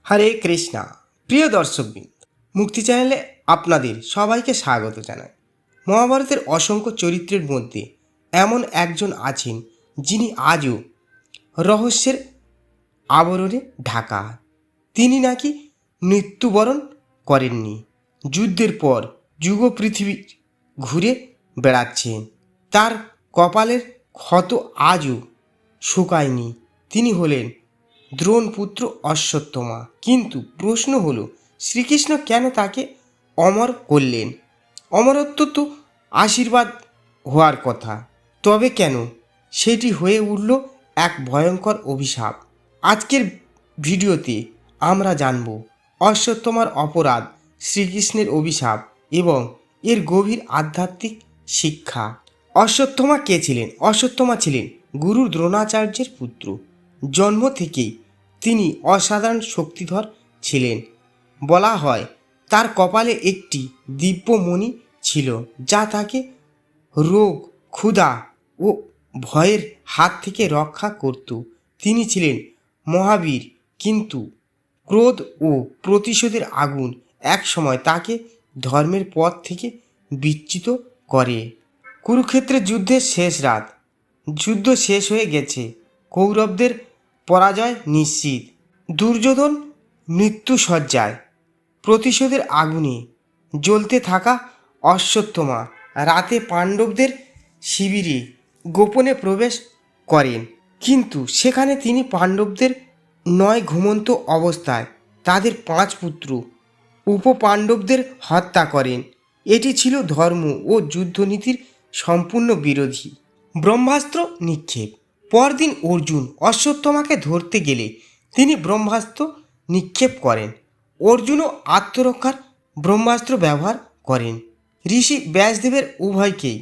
হরে কৃষ্ণা। প্রিয় দর্শকবৃন্দ, মুক্তি চ্যানেলে আপনাদের সবাইকে স্বাগত জানাই। মহাভারতের অসংখ্য চরিত্রের মধ্যে এমন একজন আছেন যিনি আজও রহস্যের আবরণে ঢাকা। তিনি নাকি মৃত্যুবরণ করেননি, যুদ্ধের পর যুগ পৃথিবী ঘুরে বেড়াচ্ছেন। তার কপালের ক্ষত আজও শুকায়নি। তিনি হলেন দ্রোণপুত্র অশ্বত্থমা। কিন্তু প্রশ্ন হলো, শ্রীকৃষ্ণ কেন তাকে অমর করলেন? অমরত্ব তো আশীর্বাদ হওয়ার কথা, তবে কেন সেটি হয়ে উঠল এক ভয়ঙ্কর অভিশাপ? আজকের ভিডিওতে আমরা জানব অশ্বত্থমার অপরাধ, শ্রীকৃষ্ণের অভিশাপ এবং এর গভীর আধ্যাত্মিক শিক্ষা। অশ্বত্থমা কে ছিলেন? অশ্বত্থমা ছিলেন গুরু দ্রোণাচার্যের পুত্র। জন্ম থেকেই তিনি অসাধারণ শক্তিধর ছিলেন। বলা হয় তার কপালে একটি দিব্যমণি ছিল, যা তাকে রোগ, ক্ষুধা ও ভয়ের হাত থেকে রক্ষা করত। তিনি ছিলেন মহাবীর, কিন্তু ক্রোধ ও প্রতিশোধের আগুন একসময় তাকে ধর্মের পথ থেকে বিচ্যুত করে। কুরুক্ষেত্রের যুদ্ধের শেষ রাত। যুদ্ধ শেষ হয়ে গেছে, কৌরবদের পরাজয় নিশ্চিত। দুর্যোধন মৃত্যুশয্যায়, প্রতিশোধের আগুনে জ্বলতে থাকা অশ্বত্থমা রাতে পাণ্ডবদের শিবিরে গোপনে প্রবেশ করেন। কিন্তু সেখানে তিনি পাণ্ডবদের নয় ঘুমন্ত অবস্থায় তাদের 5 পুত্র উপপাণ্ডবদের হত্যা করেন। এটি ছিল ধর্ম ও যুদ্ধনীতির সম্পূর্ণ বিরোধী। ব্রহ্মাস্ত্র নিক্ষেপ। পরদিন অর্জুন অশ্বত্থমাকে ধরতে গেলে তিনি ব্রহ্মাস্ত্র নিক্ষেপ করেন। অর্জুনও আত্মরক্ষার ব্রহ্মাস্ত্র ব্যবহার করেন। ঋষি ব্যাসদেবের উভয়কেই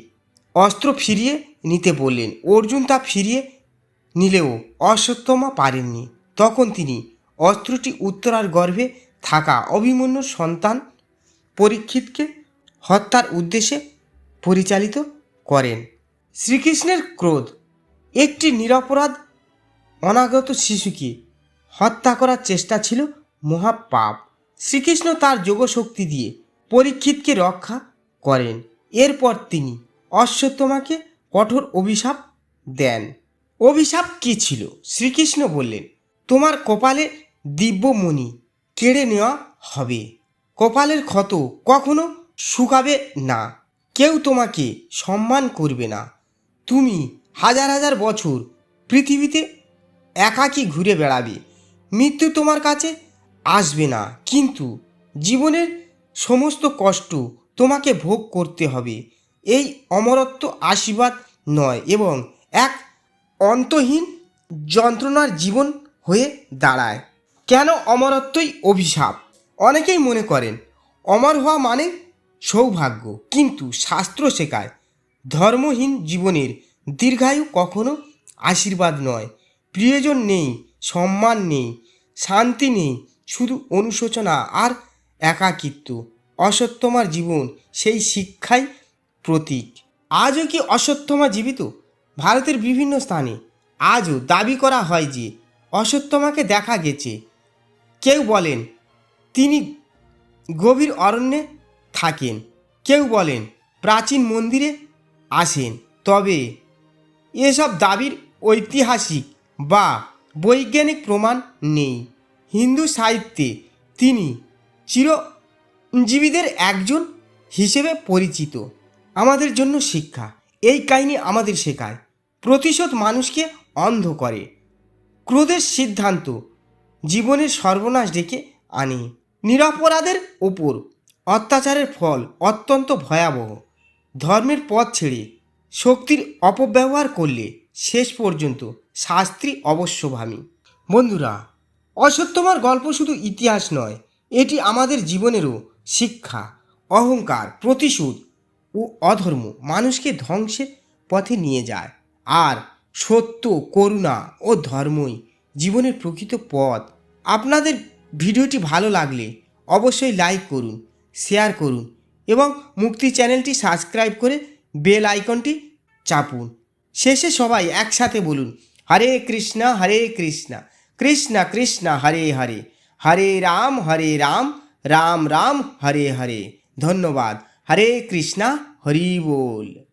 অস্ত্র ফিরিয়ে নিতে বললেন। অর্জুন তা ফিরিয়ে নিলেও অশ্বত্থমা পারেননি। তখন তিনি অস্ত্রটি উত্তরার গর্ভে থাকা অভিমন্যুর সন্তান পরীক্ষিতকে হত্যার উদ্দেশ্যে পরিচালিত করেন। শ্রীকৃষ্ণের ক্রোধ। একটি নিরপরাধ অনাগত শিশুকে হত্যা করার চেষ্টা ছিল মহাপাপ। শ্রীকৃষ্ণ তার যোগশক্তি দিয়ে পরীক্ষিতকে রক্ষা করেন। এরপর তিনি অশ্বত্থমাকে কঠোর অভিশাপ দেন। অভিশাপ কী ছিল? শ্রীকৃষ্ণ বললেন, তোমার কপালে দিব্যমণি কেড়ে নেওয়া হবে। কপালের ক্ষত কখনো শুকাবে না। কেউ তোমাকে সম্মান করবে না। তুমি হাজার হাজার বছর পৃথিবীতে একাকী ঘুরে বেড়াবে। মৃত্যু তোমার কাছে আসবে না, কিন্তু জীবনের সমস্ত কষ্ট তোমাকে ভোগ করতে হবে। এই অমরত্ব আশীর্বাদ নয়, এবং এক অন্তহীন যন্ত্রণার জীবন হয়ে দাঁড়ায়। কেন অমরত্বই অভিশাপ? অনেকেই মনে করেন অমর হওয়া মানে সৌভাগ্য, কিন্তু শাস্ত্র শেখায় ধর্মহীন জীবনের দীর্ঘায়ু কখনো আশীর্বাদ নয়। প্রিয়জন নেই, সম্মান নেই, শান্তি নেই, শুধু অনুশোচনা আর একাকিত্ব। অশ্বত্থমার জীবন সেই শিক্ষাই প্রতীক। আজও কি অশ্বত্থমা জীবিত? ভারতের বিভিন্ন স্থানে আজও দাবি করা হয় যে অশ্বত্থমাকে দেখা গেছে। কেউ বলেন তিনি গভীর অরণ্যে থাকেন, কেউ বলেন প্রাচীন মন্দিরে আসেন। তবে এসব দাবির ঐতিহাসিক বা বৈজ্ঞানিক প্রমাণ নেই। হিন্দু সাহিত্যে তিনি চিরঞ্জীবীদের একজন হিসেবে পরিচিত। আমাদের জন্য শিক্ষা। এই কাহিনী আমাদের শেখায় প্রতিশোধ মানুষকে অন্ধ করে, ক্রোধের সিদ্ধান্ত জীবনের সর্বনাশ ডেকে আনে। নিরপরাধের ওপর অত্যাচারের ফল অত্যন্ত ভয়াবহ। ধর্মের পথ ছেড়ে শক্তির অপব্যবহার করলে শেষ পর্যন্ত শাস্তি অবশ্যভাবী। বন্ধুরা, অশ্বত্থমার গল্প শুধু ইতিহাস নয়, এটি আমাদের জীবনেরও শিক্ষা। অহংকার, প্রতিশোধ ও অধর্ম মানুষকে ধ্বংসের পথে নিয়ে যায়, আর সত্য, করুণা ও ধর্মই জীবনের প্রকৃত পথ। আপনাদের ভিডিওটি ভালো লাগলে অবশ্যই লাইক করুন, শেয়ার করুন এবং মুক্তি চ্যানেলটি সাবস্ক্রাইব করে বেল আইকনটি চাপুন। শেষে সবাই একসাথে বলুন, হরে কৃষ্ণা কৃষ্ণা কৃষ্ণ কৃষ্ণ হরে হরে, হরে রাম রাম রাম হরে হরে। ধন্যবাদ। হরে কৃষ্ণা, হরি বল।